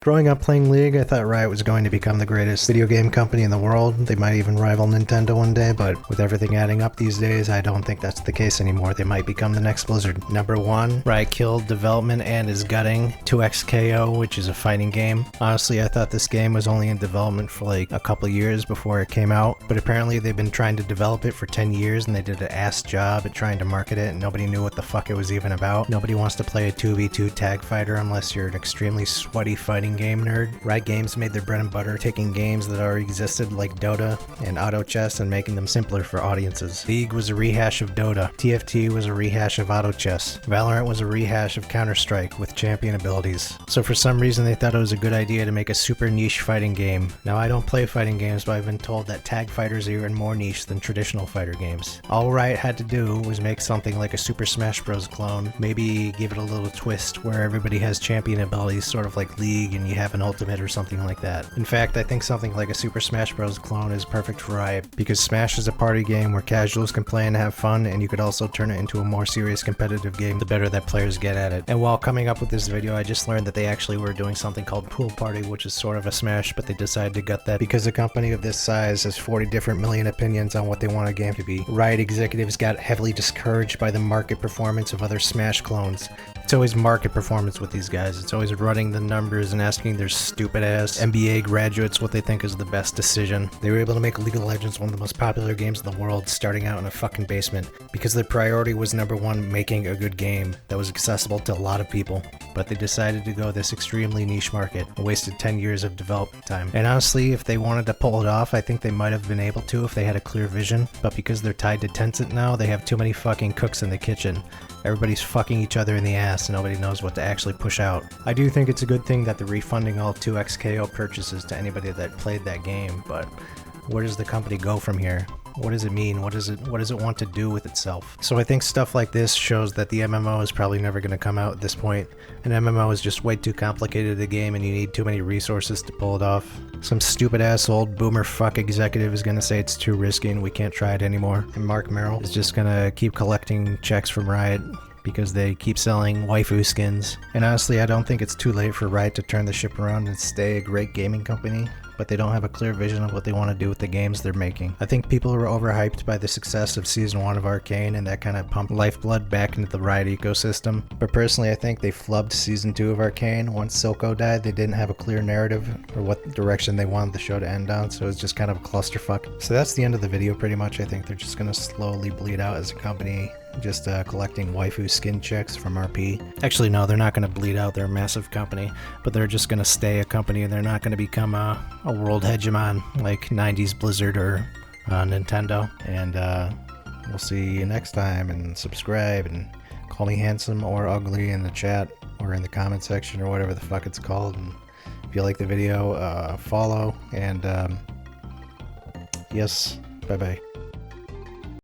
Growing up playing League, I thought Riot was going to become the greatest video game company in the world. They might even rival Nintendo one day, but with everything adding up these days, I don't think that's the case anymore. They might become the next Blizzard. Number 1, Riot killed development and is gutting 2XKO, which is a fighting game. Honestly, I thought this game was only in development for like a couple years before it came out, but apparently they've been trying to develop it for 10 years and they did an ass job at trying to market it and nobody knew what the fuck it was even about. Nobody wants to play a 2v2 tag fighter unless you're an extremely sweaty fighting game nerd. Riot Games made their bread and butter taking games that already existed like Dota and Auto Chess and making them simpler for audiences. League was a rehash of Dota. TFT was a rehash of Auto Chess. Valorant was a rehash of Counter-Strike with champion abilities. So for some reason they thought it was a good idea to make a super niche fighting game. Now I don't play fighting games, but I've been told that tag fighters are even more niche than traditional fighter games. All Riot had to do was make something like a Super Smash Bros. Clone, maybe give it a little twist where everybody has champion abilities, sort of like League, and you have an ultimate or something like that. In fact, I think something like a Super Smash Bros. Clone is perfect for Riot, because Smash is a party game where casuals can play and have fun, and you could also turn it into a more serious competitive game the better that players get at it. And while coming up with this video, I just learned that they actually were doing something called Pool Party, which is sort of a Smash, but they decided to gut that because a company of this size has 40 different million opinions on what they want a game to be. Riot executives got heavily discouraged by the market performance of other Smash clones. It's always market performance with these guys. It's always running the numbers and asking their stupid ass MBA graduates what they think is the best decision. They were able to make League of Legends one of the most popular games in the world starting out in a fucking basement because their priority was number 1, making a good game that was accessible to a lot of people. But they decided to go this extremely niche market and wasted 10 years of development time. And honestly, if they wanted to pull it off, I think they might have been able to if they had a clear vision. But because they're tied to Tencent now, they have too many fucking cooks in the kitchen. Everybody's fucking each other in the ass and nobody knows what to actually push out. I do think it's a good thing that they're refunding all 2XKO purchases to anybody that played that game, but where does the company go from here? What does it mean? What does it want to do with itself? So I think stuff like this shows that the MMO is probably never going to come out at this point. An MMO is just way too complicated a game and you need too many resources to pull it off. Some stupid ass old boomer fuck executive is going to say it's too risky and we can't try it anymore. And Mark Merrill is just going to keep collecting checks from Riot because they keep selling waifu skins. And honestly, I don't think it's too late for Riot to turn the ship around and stay a great gaming company, but they don't have a clear vision of what they want to do with the games they're making. I think people are overhyped by the success of Season 1 of Arcane, and that kind of pumped lifeblood back into the Riot ecosystem. But personally, I think they flubbed Season 2 of Arcane. Once Silco died, they didn't have a clear narrative or what direction they wanted the show to end on, so it was just kind of a clusterfuck. So that's the end of the video pretty much. I think they're just going to slowly bleed out as a company, just collecting waifu skin checks from RP. Actually, no, they're not going to bleed out. They're a massive company, but they're just going to stay a company and they're not going to become a world hegemon like 90s Blizzard or Nintendo. And we'll see you next time, and subscribe and call me handsome or ugly in the chat or in the comment section or whatever the fuck it's called. And if you like the video, follow, and yes, bye bye.